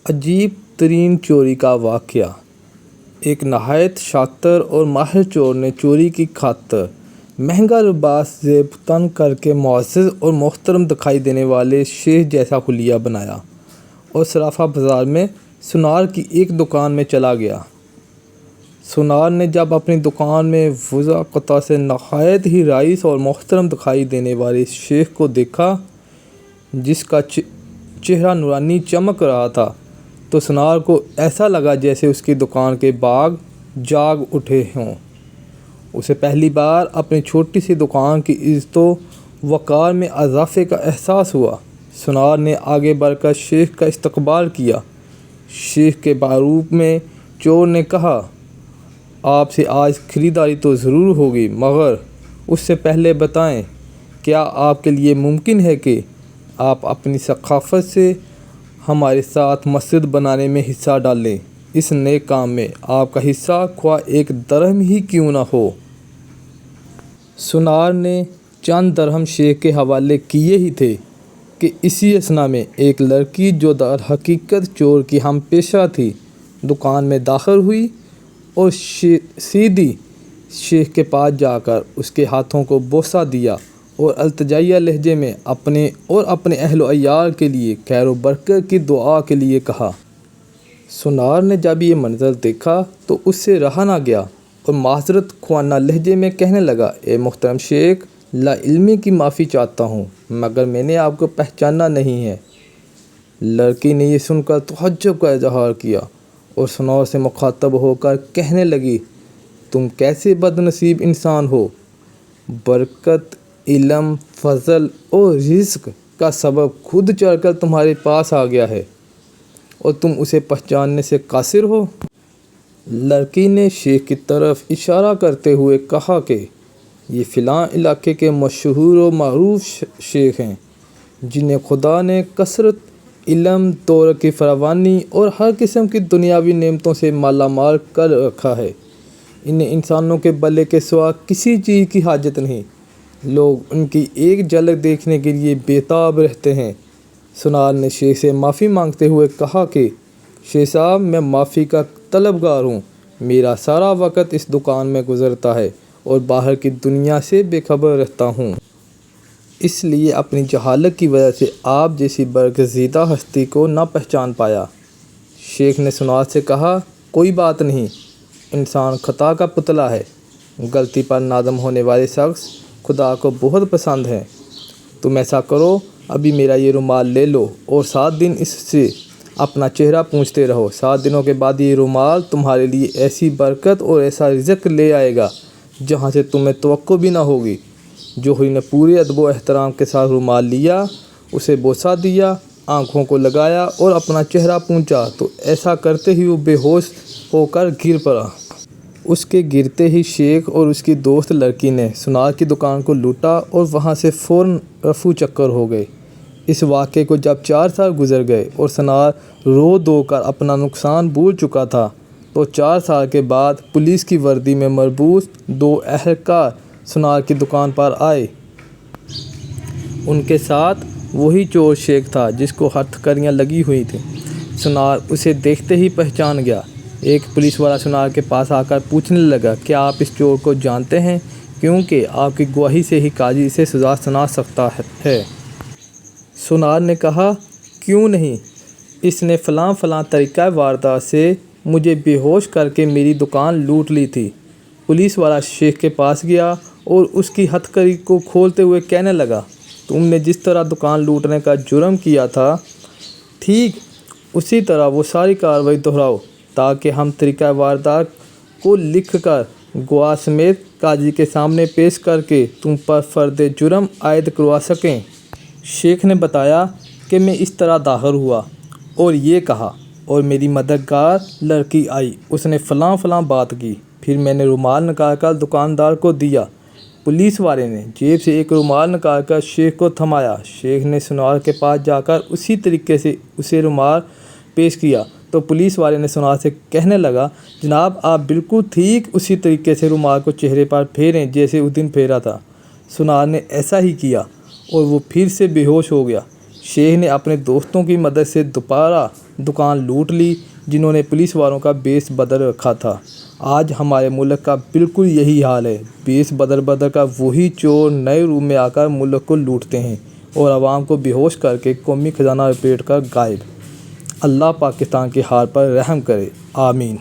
عجیب ترین چوری کا واقعہ۔ ایک نہایت شاطر اور ماہر چور نے چوری کی خاطر مہنگا لباس زیب تن کر کے معزز اور محترم دکھائی دینے والے شیخ جیسا حلیہ بنایا اور صرافہ بازار میں سونار کی ایک دکان میں چلا گیا۔ سونار نے جب اپنی دکان میں وضع قطع سے نہایت ہی رائس اور محترم دکھائی دینے والے شیخ کو دیکھا، جس کا چہرہ نورانی چمک رہا تھا، تو سونار کو ایسا لگا جیسے اس کی دکان کے باغ جاگ اٹھے ہوں۔ اسے پہلی بار اپنی چھوٹی سی دکان کی عزت و وقار میں اضافے کا احساس ہوا۔ سونار نے آگے بڑھ کر شیخ کا استقبال کیا۔ شیخ کے بعروپ میں چور نے کہا، آپ سے آج خریداری تو ضرور ہوگی، مگر اس سے پہلے بتائیں، کیا آپ کے لیے ممکن ہے کہ آپ اپنی ثقافت سے ہمارے ساتھ مسجد بنانے میں حصہ ڈالیں؟ اس نیک کام میں آپ کا حصہ خواہ ایک درہم ہی کیوں نہ ہو۔ سونار نے چند درہم شیخ کے حوالے کیے ہی تھے کہ اسی اثنا میں ایک لڑکی جو در حقیقت چور کی ہم پیشہ تھی، دکان میں داخل ہوئی اور سیدھی شیخ کے پاس جا کر اس کے ہاتھوں کو بوسہ دیا اور التجائیہ لہجے میں اپنے اور اپنے اہل و عیال کے لیے خیر و برکت کی دعا کے لیے کہا۔ سونار نے جب یہ منظر دیکھا تو اس سے رہا نہ گیا اور معذرت خواہ لہجے میں کہنے لگا، اے محترم شیخ، لا علمی کی معافی چاہتا ہوں، مگر میں نے آپ کو پہچانا نہیں ہے۔ لڑکی نے یہ سن کر تعجب کا اظہار کیا اور سونار سے مخاطب ہو کر کہنے لگی، تم کیسے بد نصیب انسان ہو! برکت، علم، فضل اور رزق کا سبب خود چڑھ کر تمہارے پاس آ گیا ہے اور تم اسے پہچاننے سے قاصر ہو۔ لڑکی نے شیخ کی طرف اشارہ کرتے ہوئے کہا کہ یہ فلاں علاقے کے مشہور و معروف شیخ ہیں، جنہیں خدا نے کثرت علم، دولت کی فراوانی اور ہر قسم کی دنیاوی نعمتوں سے مالا مال کر رکھا ہے۔ انہیں انسانوں کے بھلے کے سوا کسی چیز کی حاجت نہیں۔ لوگ ان کی ایک جھلک دیکھنے کے لیے بےتاب رہتے ہیں۔ سونار نے شیخ سے معافی مانگتے ہوئے کہا کہ شیخ صاحب، میں معافی کا طلبگار ہوں۔ میرا سارا وقت اس دکان میں گزرتا ہے اور باہر کی دنیا سے بے خبر رہتا ہوں۔ اس لیے اپنی جہالت کی وجہ سے آپ جیسی برگزیدہ ہستی کو نہ پہچان پایا۔ شیخ نے سونار سے کہا، کوئی بات نہیں، انسان خطا کا پتلا ہے۔ غلطی پر نادم ہونے والے شخص خدا کو بہت پسند ہیں۔ تم ایسا کرو، ابھی میرا یہ رومال لے لو اور 7 دن اس سے اپنا چہرہ پوچھتے رہو۔ 7 دنوں کے بعد یہ رومال تمہارے لیے ایسی برکت اور ایسا رزق لے آئے گا جہاں سے تمہیں توقع بھی نہ ہوگی۔ جوہری نے پورے ادب و احترام کے ساتھ رومال لیا، اسے بوسہ دیا، آنکھوں کو لگایا اور اپنا چہرہ پونچھا تو ایسا کرتے ہی وہ بے ہوش ہو کر گر پڑا۔ اس کے گرتے ہی شیخ اور اس کی دوست لڑکی نے سونار کی دکان کو لوٹا اور وہاں سے فوراً رفو چکر ہو گئے۔ اس واقعے کو جب 4 سال گزر گئے اور سونار رو دھو کر اپنا نقصان بھول چکا تھا، تو 4 سال کے بعد پولیس کی وردی میں مربوط 2 اہلکار سونار کی دکان پر آئے۔ ان کے ساتھ وہی چور شیخ تھا جس کو ہتھکڑیاں لگی ہوئی تھیں۔ سونار اسے دیکھتے ہی پہچان گیا۔ ایک پولیس والا سونار کے پاس آ کر پوچھنے لگا، کیا آپ اس چور کو جانتے ہیں؟ کیونکہ آپ کی گواہی سے ہی قاضی اسے سزا سنا سکتا ہے۔ سونار نے کہا، کیوں نہیں، اس نے فلاں فلاں طریقہ واردات سے مجھے بے ہوش کر کے میری دکان لوٹ لی تھی۔ پولیس والا شیخ کے پاس گیا اور اس کی ہتھکڑی کو کھولتے ہوئے کہنے لگا، تم نے جس طرح دکان لوٹنے کا جرم کیا تھا، ٹھیک اسی طرح وہ ساری کارروائی دہراؤ، تاکہ ہم طریقہ واردات کو لکھ کر گواہ سمیت قاضی کے سامنے پیش کر کے تم پر فرد جرم عائد کروا سکیں۔ شیخ نے بتایا کہ میں اس طرح داخل ہوا اور یہ کہا، اور میری مددگار لڑکی آئی، اس نے فلاں فلاں بات کی، پھر میں نے رومال نکال کر دکاندار کو دیا۔ پولیس والے نے جیب سے ایک رومال نکال کر شیخ کو تھمایا۔ شیخ نے سونار کے پاس جا کر اسی طریقے سے اسے رومال پیش کیا تو پولیس والے نے سونار سے کہنے لگا، جناب، آپ بالکل ٹھیک اسی طریقے سے رومال کو چہرے پر پھیریں جیسے اس دن پھیرا تھا۔ سونار نے ایسا ہی کیا اور وہ پھر سے بے ہوش ہو گیا۔ شیخ نے اپنے دوستوں کی مدد سے دوبارہ دکان لوٹ لی جنہوں نے پولیس والوں کا بیس بدل رکھا تھا۔ آج ہمارے ملک کا بالکل یہی حال ہے۔ بیس بدل بدل کر وہی چور نئے روپ میں آ کر ملک کو لوٹتے ہیں اور عوام کو بے ہوش کر کے قومی خزانہ لپیٹ کر غائب۔ اللہ پاکستان کے حال پر رحم کرے، آمین۔